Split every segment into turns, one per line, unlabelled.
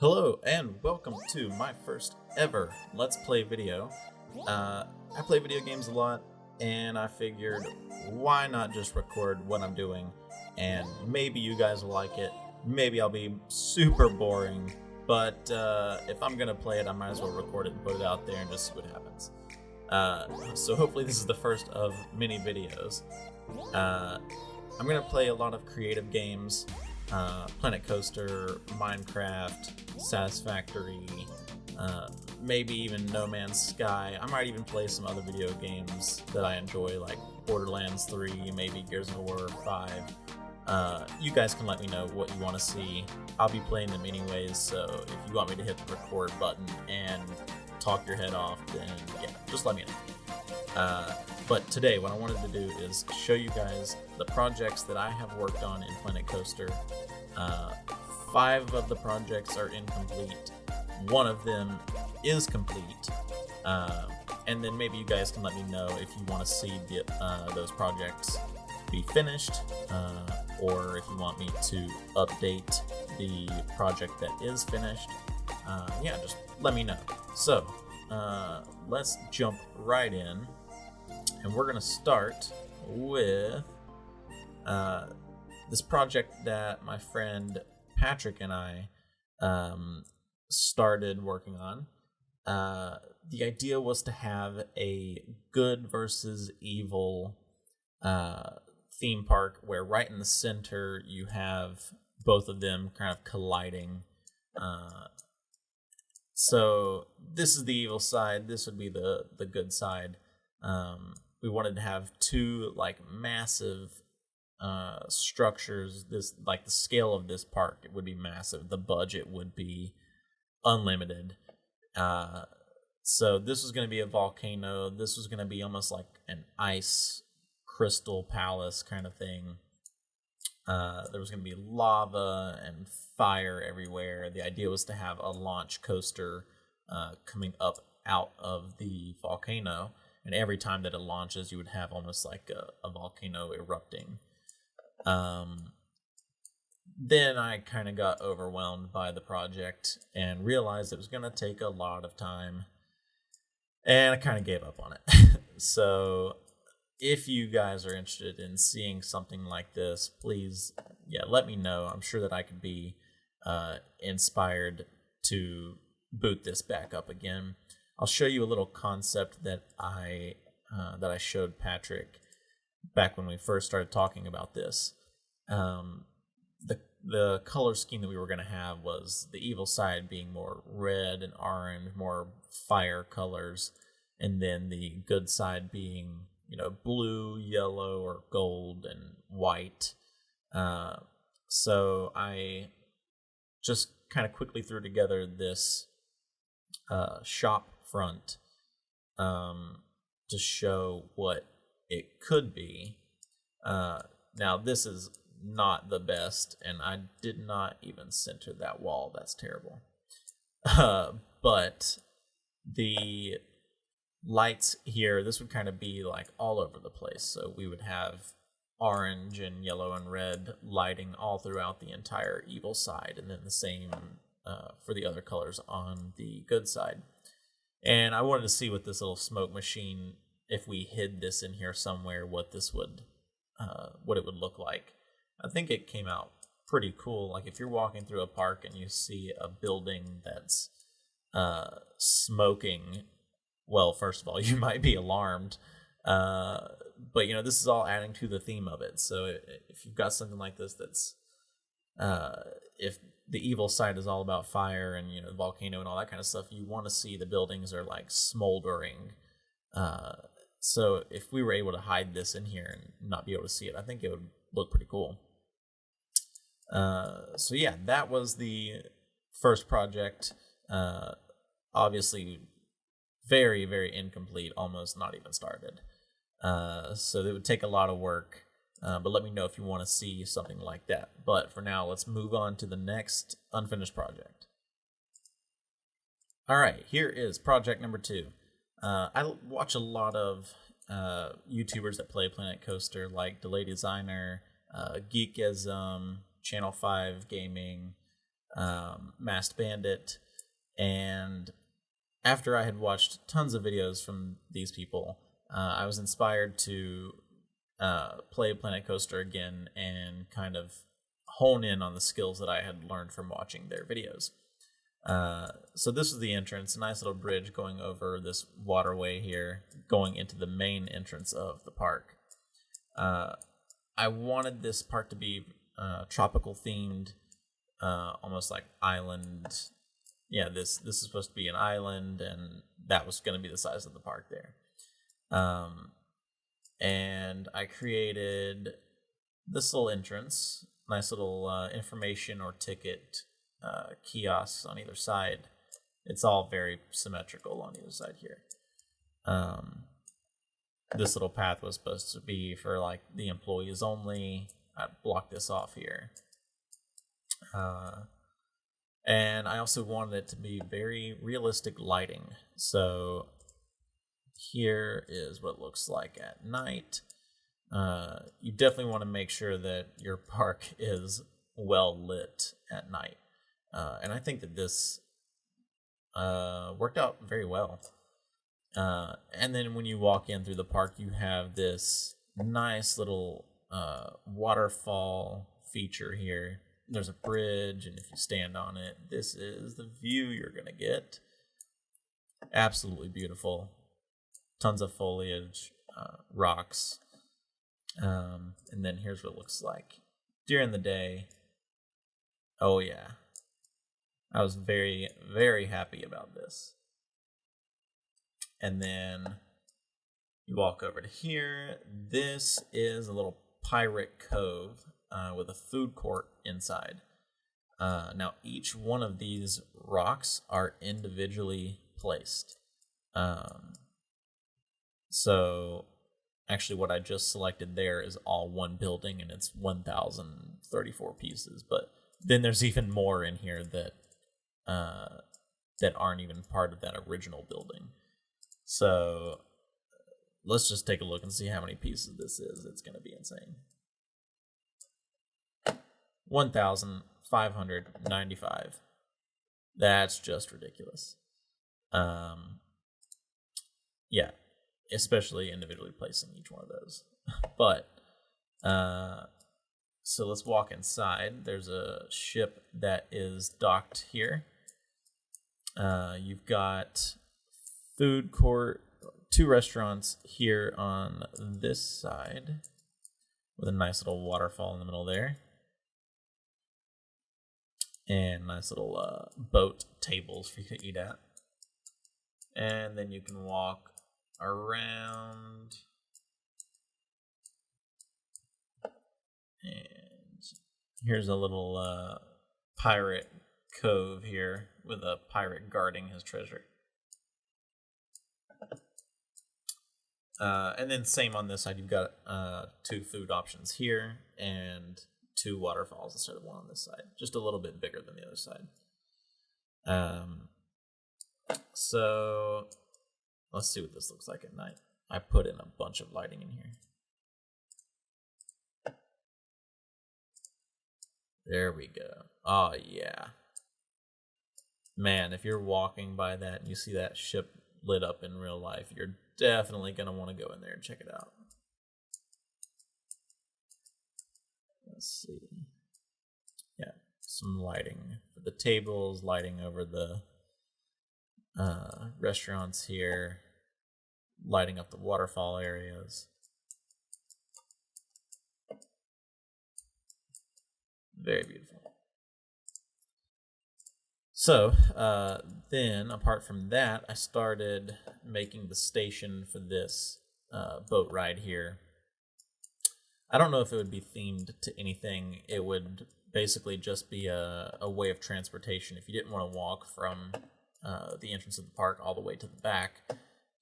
Hello and welcome to my first ever Let's Play video. I play video games a lot and I figured why not just record what I'm doing and maybe you guys will like it, maybe I'll be super boring, but if I'm gonna play it I might as well record it and put it out there and just see what happens. So hopefully this is the first of many videos. I'm gonna play a lot of creative games. Planet Coaster, Minecraft, Satisfactory, maybe even No Man's Sky. I might even play some other video games that I enjoy, like Borderlands 3, maybe Gears of War 5. You guys can let me know what you want to see. I'll be playing them anyways, so if you want me to hit the record button and talk your head off, then yeah, just let me know. But today, what I wanted to do is show you guys the projects that I have worked on in Planet Coaster. 5 of the projects are incomplete. 1 of them is complete. And then maybe you guys can let me know if you want to see those projects be finished, or if you want me to update the project that is finished. Yeah, just let me know. So, let's jump right in. And we're going to start with this project that my friend Patrick and I started working on. The idea was to have a good versus evil theme park where right in the center you have both of them kind of colliding. So this is the evil side, this would be the good side. We wanted to have 2 like massive structures. This, like, the scale of this park, it would be massive. The budget would be unlimited. So this was going to be a volcano. This was going to be almost like an ice crystal palace kind of thing. There was going to be lava and fire everywhere. The idea was to have a launch coaster coming up out of the volcano. And every time that it launches, you would have almost like a volcano erupting. Then I kind of got overwhelmed by the project and realized it was going to take a lot of time. And I kind of gave up on it. So if you guys are interested in seeing something like this, please, yeah, let me know. I'm sure that I could be inspired to boot this back up again. I'll show you a little concept that I showed Patrick back when we first started talking about this. The color scheme that we were going to have was the evil side being more red and orange, more fire colors, and then the good side being, blue, yellow, or gold and white. So I just kind of quickly threw together this shop front to show what it could be. Now this is not the best, and I did not even center that wall. That's terrible. But the lights here, this would kind of be like all over the place. So we would have orange and yellow and red lighting all throughout the entire evil side, and then the same for the other colors on the good side. And I wanted to see with this little smoke machine, if we hid this in here somewhere, what it would look like. I think it came out pretty cool. Like if you're walking through a park and you see a building that's smoking, well, first of all, you might be alarmed. But this is all adding to the theme of it. So if you've got something like this that's if the evil side is all about fire and the volcano and all that kind of stuff, you want to see the buildings are like smoldering. So if we were able to hide this in here and not be able to see it, I think it would look pretty cool. So yeah, that was the first project. Obviously very, very incomplete, almost not even started. So it would take a lot of work. But let me know if you want to see something like that. But for now, let's move on to the next unfinished project. All right, here is project number 2. I watch a lot of YouTubers that play Planet Coaster, like Delay Designer, Geekism, Channel 5 Gaming, Masked Bandit, and after I had watched tons of videos from these people, I was inspired to play Planet Coaster again and kind of hone in on the skills that I had learned from watching their videos. So this was the entrance, a nice little bridge going over this waterway here, going into the main entrance of the park. I wanted this park to be tropical themed, almost like island. Yeah, this is supposed to be an island, and that was going to be the size of the park there. And I created this little entrance, nice little information or ticket kiosks on either side. It's all very symmetrical on either side here. This little path was supposed to be for like the employees only. I blocked this off here. And I also wanted it to be very realistic lighting. So here is what it looks like at night. You definitely want to make sure that your park is well lit at night. And I think that this worked out very well. And then when you walk in through the park, you have this nice little waterfall feature here. There's a bridge, and if you stand on it, this is the view you're going to get. Absolutely beautiful. Tons of foliage, rocks. And then here's what it looks like during the day. Oh, yeah. I was very, very happy about this. And then you walk over to here. This is a little pirate cove with a food court inside. Now, each one of these rocks are individually placed. So, actually, what I just selected there is all one building, and it's 1,034 pieces. But then there's even more in here that aren't even part of that original building. So let's just take a look and see how many pieces this is. It's going to be insane. 1,595. That's just ridiculous. Yeah, especially individually placing each one of those. But so let's walk inside. There's a ship that is docked here. You've got food court, 2 restaurants here on this side with a nice little waterfall in the middle there. And nice little boat tables for you to eat at. And then you can walk around. And here's a little pirate cove here with a pirate guarding his treasure. And then same on this side, you've got 2 food options here and 2 waterfalls instead of 1 on this side. Just a little bit bigger than the other side. So let's see what this looks like at night. I put in a bunch of lighting in here. There we go. Oh, yeah. Man, if you're walking by that and you see that ship lit up in real life, you're definitely going to want to go in there and check it out. Let's see. Yeah, some lighting for the tables, lighting over the restaurants here, lighting up the waterfall areas. Very beautiful. So then, apart from that, I started making the station for this boat ride here. I don't know if it would be themed to anything. It would basically just be a way of transportation. If you didn't want to walk from the entrance of the park all the way to the back,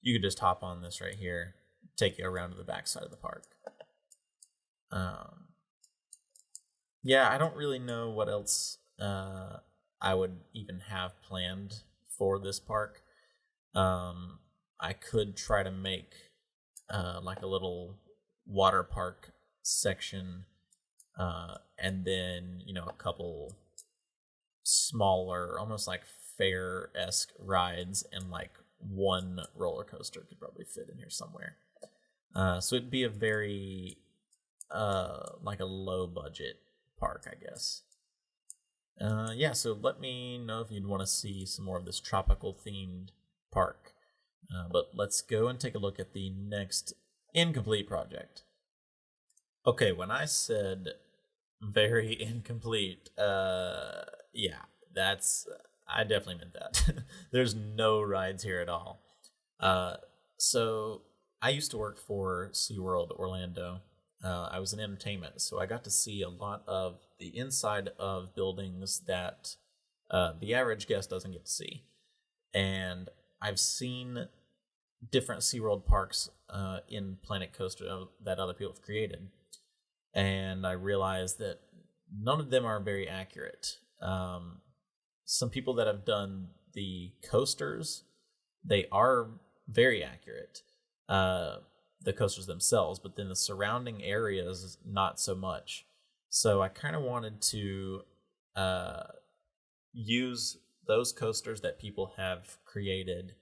you could just hop on this right here, take you around to the back side of the park. Yeah, I don't really know what else I would even have planned for this park. I could try to make like a little water park section, and then a couple smaller, almost like fair-esque rides, and like one roller coaster could probably fit in here somewhere. So it'd be a very like a low budget park, I guess. Yeah, so let me know if you'd want to see some more of this tropical themed park. But let's go and take a look at the next incomplete project. Okay, when I said very incomplete, yeah, that's I definitely meant that. There's no rides here at all. So I used to work for SeaWorld Orlando. I was in entertainment, so I got to see a lot of the inside of buildings that the average guest doesn't get to see. And I've seen different SeaWorld parks in Planet Coaster that other people have created. And I realized that none of them are very accurate. Some people that have done the coasters, they are very accurate, the coasters themselves, but then the surrounding areas, not so much. So I kind of wanted to use those coasters that people have created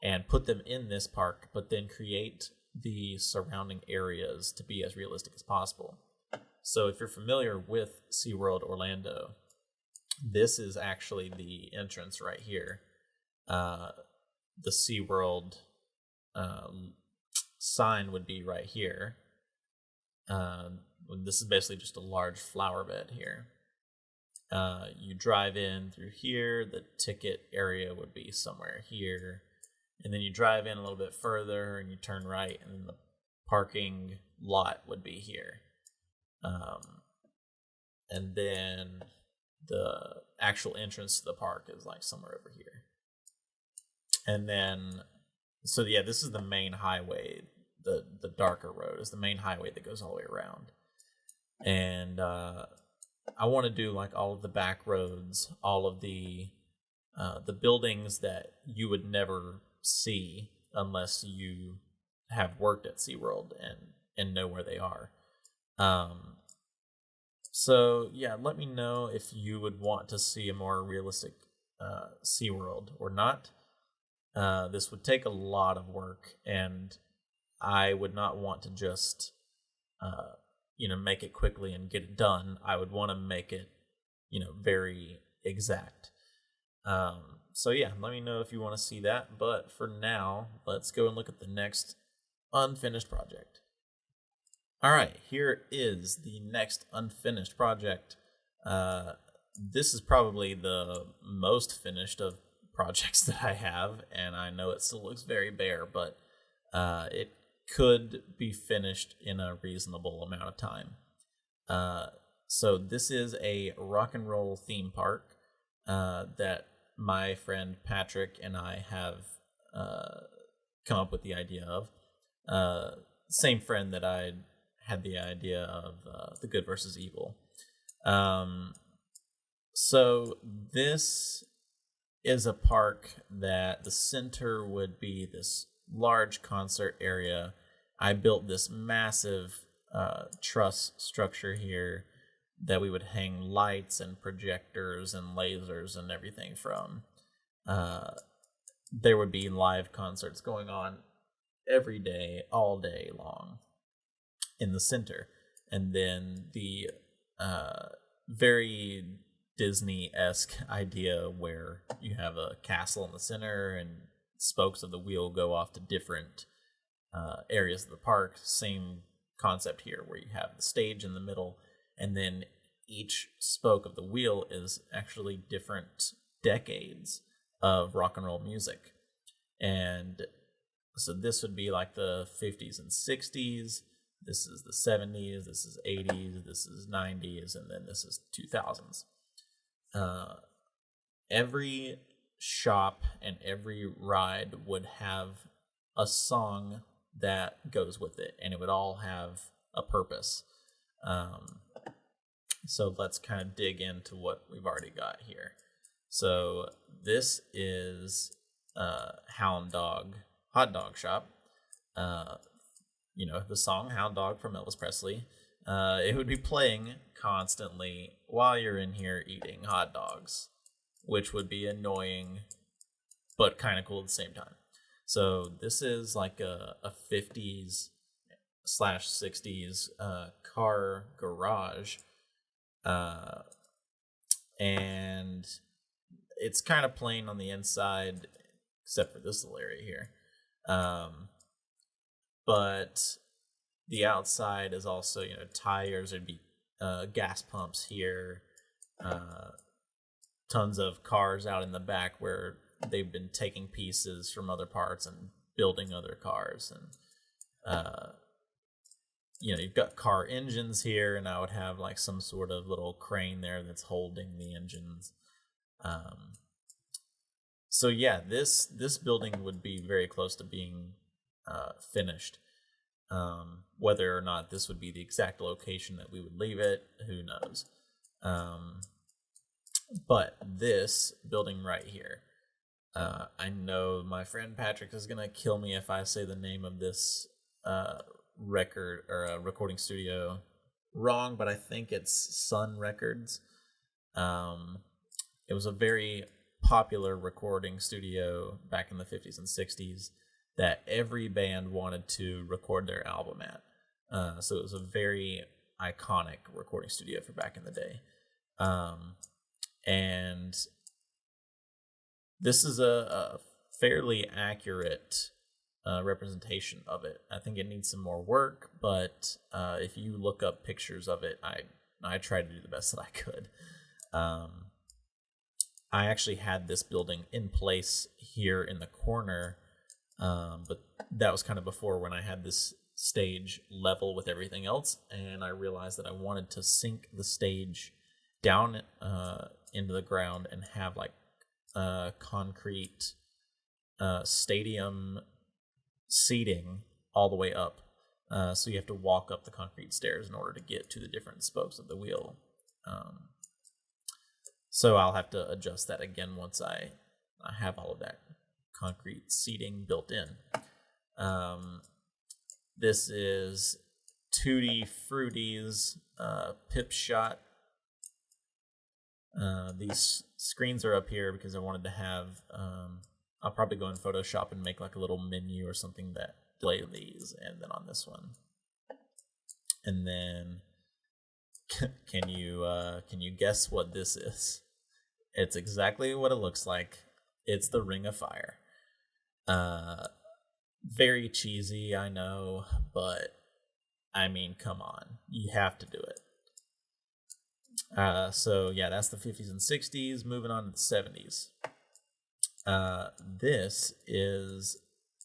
and put them in this park, but then create the surrounding areas to be as realistic as possible. So if you're familiar with SeaWorld Orlando, this is actually the entrance right here. The SeaWorld sign would be right here. This is basically just a large flower bed here. You drive in through here. The ticket area would be somewhere here. And then you drive in a little bit further and you turn right, and then the parking lot would be here. And then the actual entrance to the park is like somewhere over here. And then, so yeah, this is the main highway. The darker road is the main highway that goes all the way around. And I want to do like all of the back roads, all of the buildings that you would never see unless you have worked at SeaWorld and know where they are. So yeah, let me know if you would want to see a more realistic SeaWorld or not. This would take a lot of work, and I would not want to just make it quickly and get it done. I would want to make it very exact. So yeah, let me know if you want to see that. But for now, let's go and look at the next unfinished project. All right, here is the next unfinished project. This is probably the most finished of projects that I have, and I know it still looks very bare, but it could be finished in a reasonable amount of time. So this is a rock and roll theme park that my friend Patrick and I have come up with the idea of. Same friend that I had the idea of the good versus evil. So this is a park that the center would be this large concert area. I built this massive truss structure here that we would hang lights and projectors and lasers and everything from. There would be live concerts going on every day, all day long in the center. And then the very Disney-esque idea where you have a castle in the center and spokes of the wheel go off to different areas of the park. Same concept here, where you have the stage in the middle, and then each spoke of the wheel is actually different decades of rock and roll music. And so this would be like the 50s and 60s. This is the 70s. This is 80s. This is 90s. And then this is 2000s. Every shop and every ride would have a song that goes with it, and it would all have a purpose. So let's kind of dig into what we've already got here. So this is Hound Dog Hot Dog Shop. The song Hound Dog from Elvis Presley. It would be playing constantly while you're in here eating hot dogs. which would be annoying, but kind of cool at the same time. So this is like a 50s slash 60s car garage. And it's kind of plain on the inside, except for this little area here. But the outside is also, tires. There'd be gas pumps here. Tons of cars out in the back where they've been taking pieces from other parts and building other cars. And, you've got car engines here, and I would have like some sort of little crane there that's holding the engines. So yeah, this building would be very close to being finished. Whether or not this would be the exact location that we would leave it, who knows? But this building right here, I know my friend Patrick is gonna kill me if I say the name of this record or recording studio wrong, but I think it's Sun Records. It was a very popular recording studio back in the 50s and 60s that every band wanted to record their album at. So it was a very iconic recording studio for back in the day. And this is a fairly accurate representation of it. I think it needs some more work, but if you look up pictures of it, I tried to do the best that I could. I actually had this building in place here in the corner, but that was kind of before when I had this stage level with everything else, and I realized that I wanted to sink the stage down into the ground and have like concrete stadium seating all the way up. So you have to walk up the concrete stairs in order to get to the different spokes of the wheel. So I'll have to adjust that again once I have all of that concrete seating built in. This is Tutti Frutti's Pip Shot. These screens are up here because I wanted to have, I'll probably go in Photoshop and make like a little menu or something that display these, and then on this one. And then can you guess what this is? It's exactly what it looks like. It's the Ring of Fire. Very cheesy, I know, but I mean, come on, you have to do it. So yeah, that's the 50s and 60s. Moving on to the 70s. This is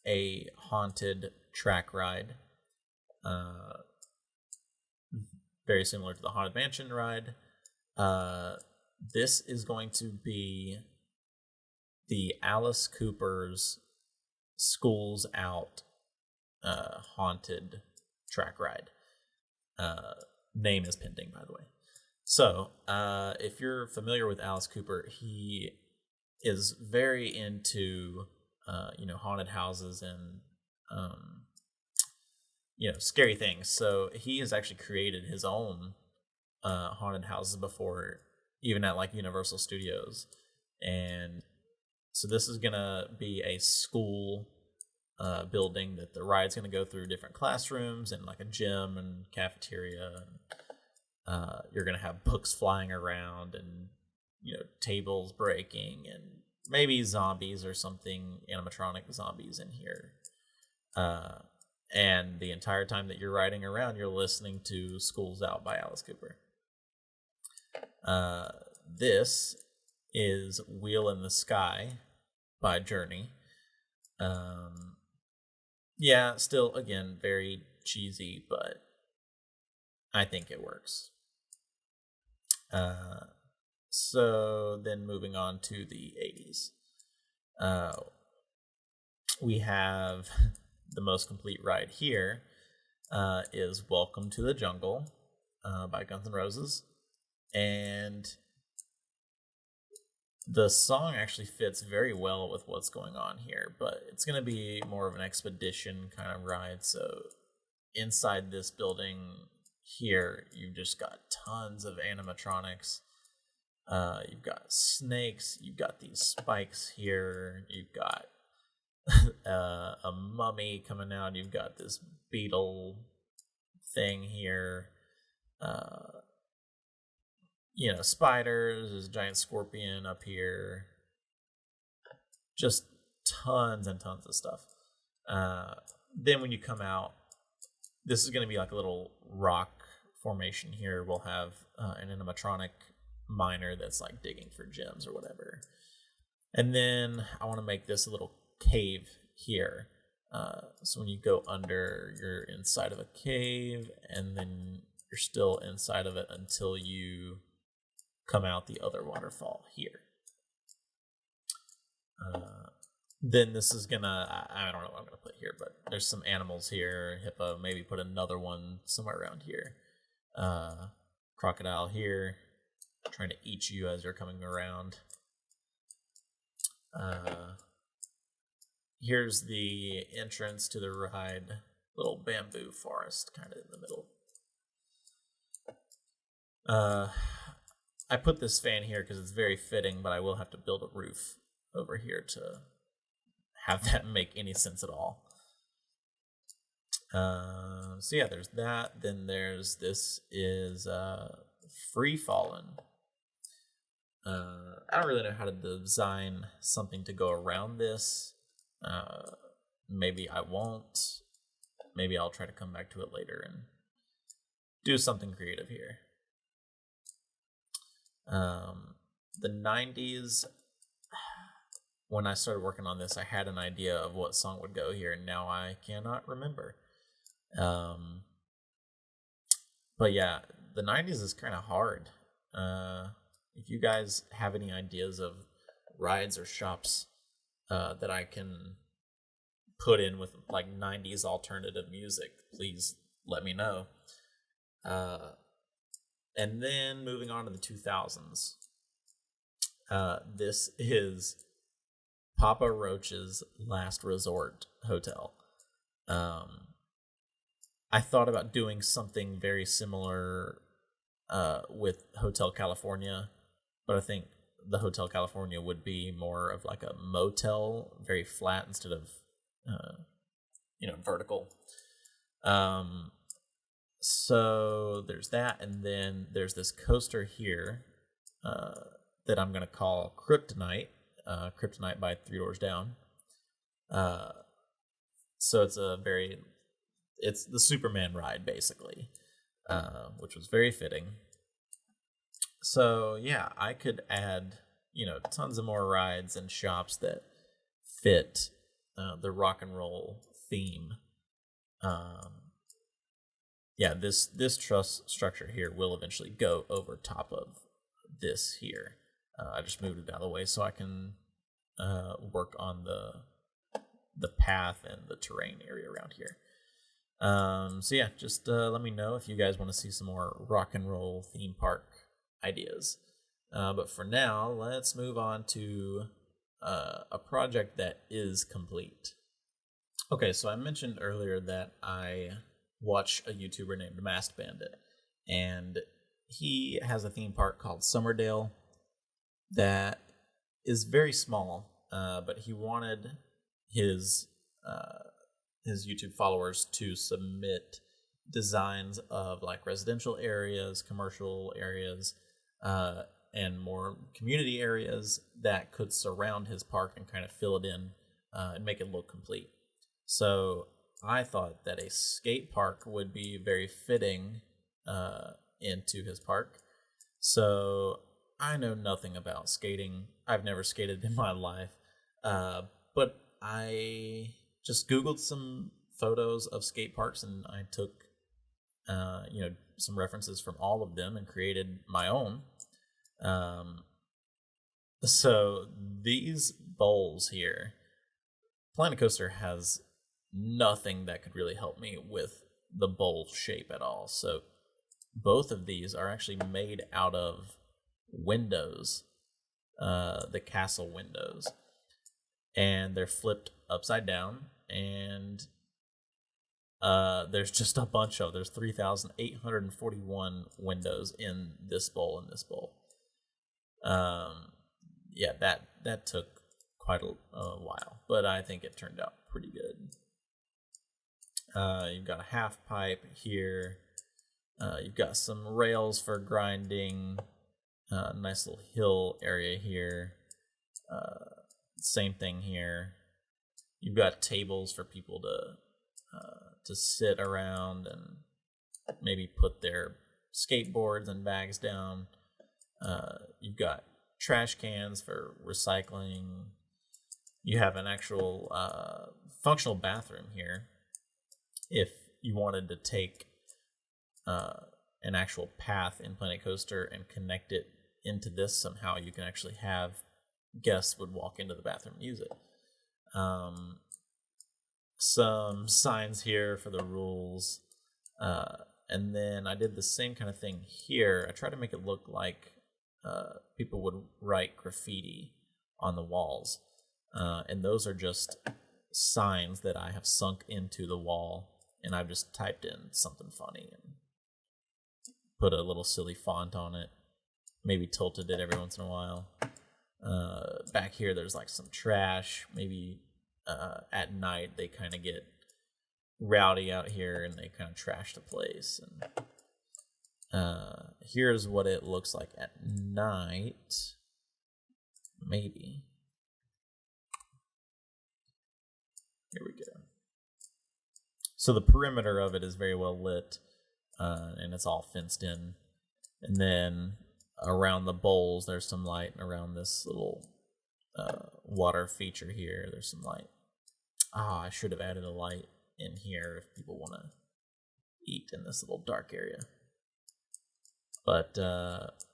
a haunted track ride. Very similar to the Haunted Mansion ride. This is going to be the Alice Cooper's Schools Out haunted track ride. Name is pending, by the way. So, if you're familiar with Alice Cooper, he is very into, haunted houses and, scary things. So he has actually created his own haunted houses before, even at like Universal Studios. And so this is gonna be a school building that the ride's gonna go through different classrooms and like a gym and cafeteria. You're gonna have books flying around and tables breaking and maybe zombies or something, animatronic zombies in here. And the entire time that you're riding around, you're listening to Schools Out by Alice Cooper. This is Wheel in the Sky by Journey. Yeah, still, again, very cheesy, but I think it works. So then moving on to the 80s. We have the most complete ride here is Welcome to the Jungle by Guns N' Roses. And the song actually fits very well with what's going on here, but it's going to be more of an expedition kind of ride. So inside this building here, you've just got tons of animatronics. You've got snakes. You've got these spikes here. You've got a mummy coming out. You've got this beetle thing here. Spiders. There's a giant scorpion up here. Just tons and tons of stuff. Then when you come out, this is going to be like a little rock formation here. We'll have an animatronic miner that's like digging for gems or whatever. And then I want to make this a little cave here. So when you go under, you're inside of a cave, and then you're still inside of it until you come out the other waterfall here. Then this is gonna, I don't know what I'm gonna put here, but there's some animals here. Hippo, maybe put another one somewhere around here. Crocodile here, trying to eat you as you're coming around. Here's the entrance to the ride. Little bamboo forest kind of in the middle. I put this fan here because it's very fitting, but I will have to build a roof over here to have that make any sense at all. So yeah, there's that. Then there's, this is Free Fallen. I don't really know how to design something to go around this. Maybe I won't. Maybe I'll try to come back to it later and do something creative here. The 90s, when I started working on this, I had an idea of what song would go here, and now I cannot remember. But yeah, the 90s is kind of hard. If you guys have any ideas of rides or shops that I can put in with like 90s alternative music, please let me know. And then moving on to the 2000s, this is Papa Roach's Last Resort Hotel. I thought about doing something very similar with Hotel California, but I think the Hotel California would be more of like a motel, very flat instead of vertical. So there's that, and then there's this coaster here that I'm gonna call Kryptonite. Kryptonite by Three Doors Down. So it's the Superman ride basically, which was very fitting. So yeah, I could add tons of more rides and shops that fit the rock and roll theme. Yeah, this truss structure here will eventually go over top of this here. I just moved it out of the way so I can work on the path and the terrain area around here. So yeah, just let me know if you guys want to see some more rock and roll theme park ideas. But for now, let's move on to a project that is complete. Okay, so I mentioned earlier that I watch a YouTuber named Masked Bandit, and he has a theme park called Summerdale that is very small, but he wanted his YouTube followers to submit designs of like residential areas, commercial areas, and more community areas that could surround his park and kind of fill it in and make it look complete. So I thought that a skate park would be very fitting into his park. So I know nothing about skating. I've never skated in my life, but I just Googled some photos of skate parks, and I took some references from all of them and created my own. So these bowls here, Planet Coaster has nothing that could really help me with the bowl shape at all. So both of these are actually made out of windows, the castle windows, and they're flipped upside down, and there's just a bunch of, there's 3,841 windows in this bowl and this bowl. Yeah, that took quite a while, but I think it turned out pretty good. You've got a half pipe here. You've got some rails for grinding. Nice little hill area here. Same thing here. You've got tables for people to sit around and maybe put their skateboards and bags down. You've got trash cans for recycling. You have an actual functional bathroom here. If you wanted to take an actual path in Planet Coaster and connect it into this somehow, you can actually have guests would walk into the bathroom and use it. Some signs here for the rules. And then I did the same kind of thing here. I tried to make it look like people would write graffiti on the walls. And those are just signs that I have sunk into the wall, and I've just typed in something funny and put a little silly font on it, maybe tilted it every once in a while. Back here there's like some trash. Maybe at night they kind of get rowdy out here and they kind of trash the place. And here's what it looks like at night. Maybe. Here we go. So the perimeter of it is very well lit, and it's all fenced in. And then around the bowls, there's some light, and around this little water feature here, there's some light. I should have added a light in here if people want to eat in this little dark area. But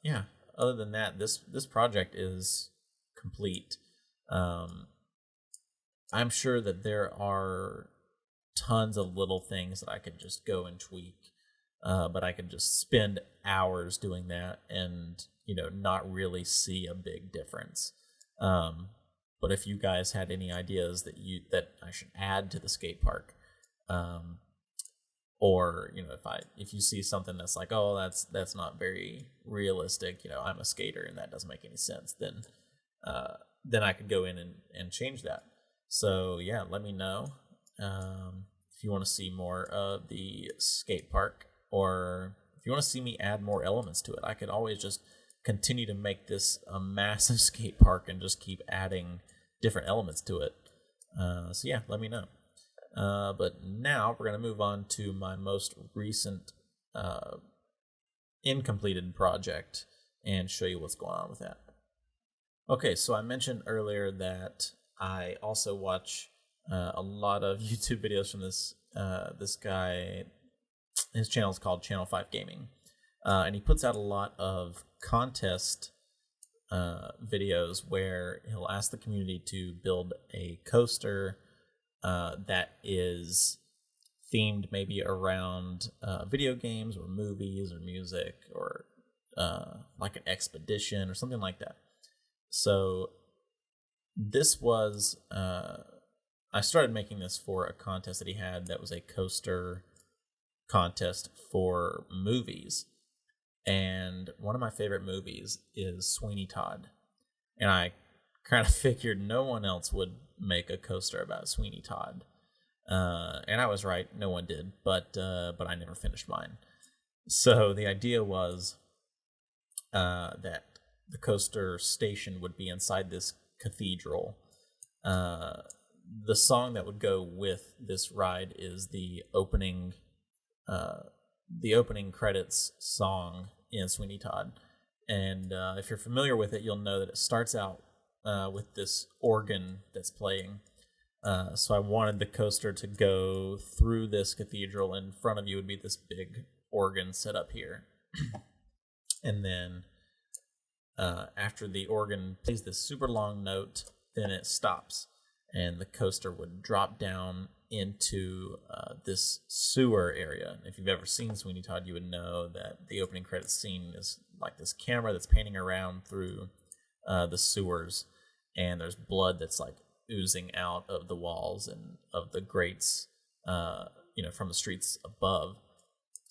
yeah, other than that, this project is complete. I'm sure that there are tons of little things that I could just go and tweak, but I could just spend hours doing that and not really see a big difference. But if you guys had any ideas that I should add to the skate park, or if you see something that's like, oh, that's not very realistic, I'm a skater and that doesn't make any sense, then I could go in and change that. So yeah, let me know if you want to see more of the skate park, or if you want to see me add more elements to it. I could always just continue to make this a massive skate park and just keep adding different elements to it. So yeah, let me know. But now we're going to move on to my most recent incompleted project and show you what's going on with that. Okay, so I mentioned earlier that I also watch a lot of YouTube videos from this guy. His channel is called Channel 5 Gaming, and he puts out a lot of contest videos where he'll ask the community to build a coaster that is themed maybe around video games or movies or music or like an expedition or something like that. So this was I started making this for a contest that he had that was a coaster contest for movies, and one of my favorite movies is Sweeney Todd, and I kind of figured no one else would make a coaster about Sweeney Todd, and I was right, no one did, but I never finished mine. So the idea was that the coaster station would be inside this cathedral. The song that would go with this ride is the opening credits song in Sweeney Todd. And if you're familiar with it, you'll know that it starts out with this organ that's playing. So I wanted the coaster to go through this cathedral. In front of you would be this big organ set up here. And then after the organ plays this super long note, then it stops, and the coaster would drop down into this sewer area. If you've ever seen Sweeney Todd, you would know that the opening credits scene is like this camera that's panning around through the sewers, and there's blood that's like oozing out of the walls and of the grates, from the streets above.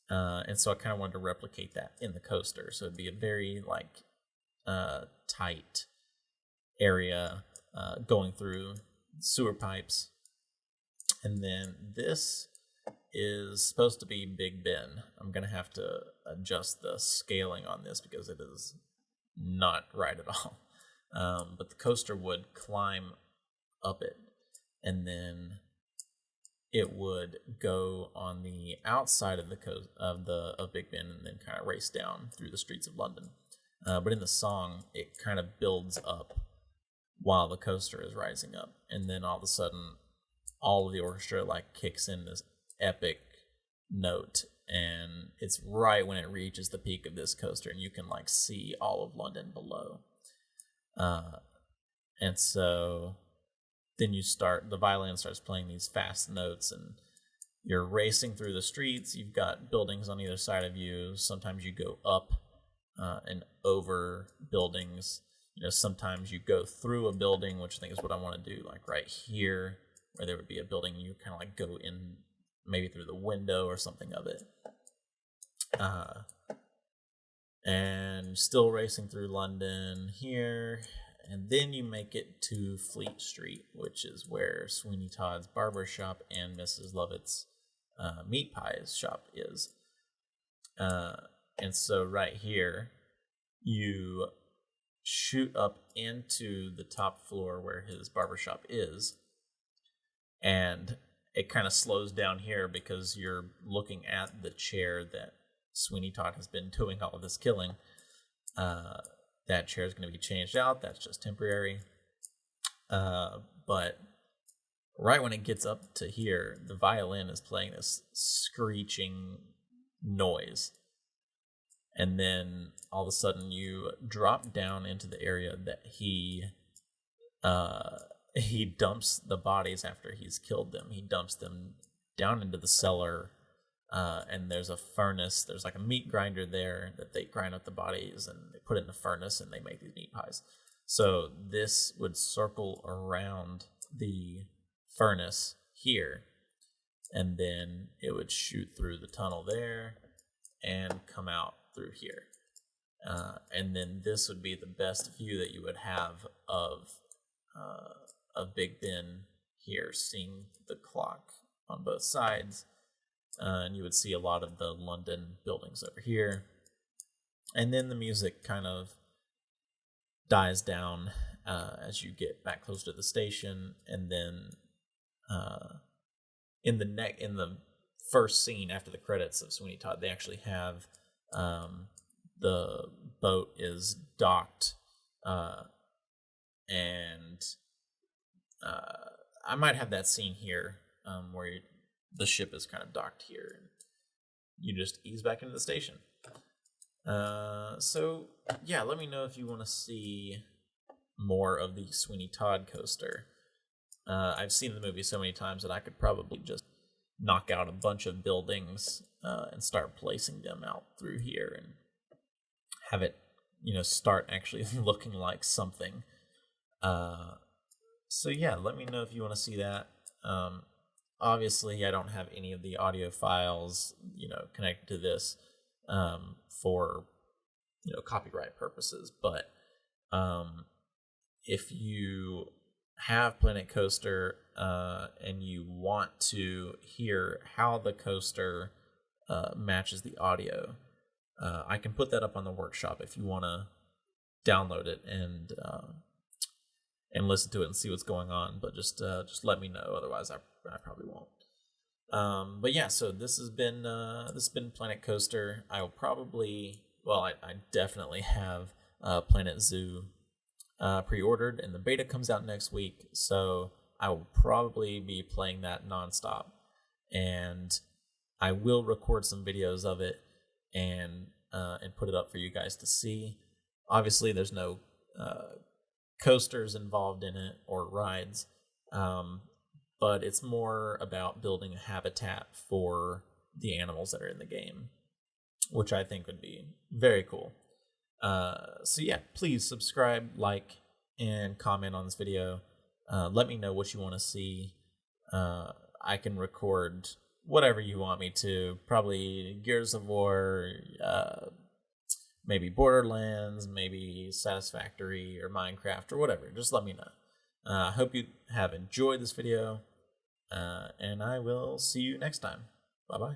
And so I kind of wanted to replicate that in the coaster. So it'd be a very tight area going through sewer pipes. And then this is supposed to be Big Ben. I'm going to have to adjust the scaling on this because it is not right at all. But the coaster would climb up it, and then it would go on the outside of of Big Ben, and then kind of race down through the streets of London. But in the song, it kind of builds up while the coaster is rising up, and then all of a sudden, all of the orchestra like kicks in this epic note, and it's right when it reaches the peak of this coaster, and you can like see all of London below. And so then the violin starts playing these fast notes, and you're racing through the streets. You've got buildings on either side of you. Sometimes you go up and over buildings. Sometimes you go through a building, which I think is what I want to do, like right here, where there would be a building, and you kind of like go in maybe through the window or something of it. And still racing through London here. And then you make it to Fleet Street, which is where Sweeney Todd's barber shop and Mrs. Lovett's meat pies shop is. And so right here, you shoot up into the top floor where his barbershop is, and it kind of slows down here because you're looking at the chair that Sweeney Todd has been doing all of this killing. That chair is going to be changed out. That's just temporary. But right when it gets up to here, the violin is playing this screeching noise. And then all of a sudden you drop down into the area that he dumps the bodies after he's killed them. He dumps them down into the cellar, and there's a furnace. There's like a meat grinder there that they grind up the bodies, and they put it in the furnace, and they make these meat pies. So this would circle around the furnace here, and then it would shoot through the tunnel there and come out through here. And then this would be the best view that you would have of Big Ben here, seeing the clock on both sides. And you would see a lot of the London buildings over here. And then the music kind of dies down as you get back close to the station. And then in the first scene after the credits of Sweeney Todd, they actually have the boat is docked, and I might have that scene here where the ship is kind of docked here, and you just ease back into the station. So yeah, let me know if you want to see more of the Sweeney Todd coaster. I've seen the movie so many times that I could probably just knock out a bunch of buildings and start placing them out through here and have it, start actually looking like something. So yeah, let me know if you want to see that. Obviously, I don't have any of the audio files, connected to this for, copyright purposes. But if you have Planet Coaster and you want to hear how the coaster matches the audio, I can put that up on the workshop if you want to download it and listen to it and see what's going on. But just let me know. Otherwise, I probably won't. But yeah, so this has been Planet Coaster. I will probably, I definitely have Planet Zoo pre-ordered, and the beta comes out next week. So I will probably be playing that nonstop, and I will record some videos of it and put it up for you guys to see. Obviously, there's no coasters involved in it or rides, but it's more about building a habitat for the animals that are in the game, which I think would be very cool. So yeah, please subscribe, like, and comment on this video. Let me know what you want to see. I can record whatever you want me to. Probably Gears of War, maybe Borderlands, maybe Satisfactory, or Minecraft, or whatever. Just let me know. I hope you have enjoyed this video, and I will see you next time. Bye-bye.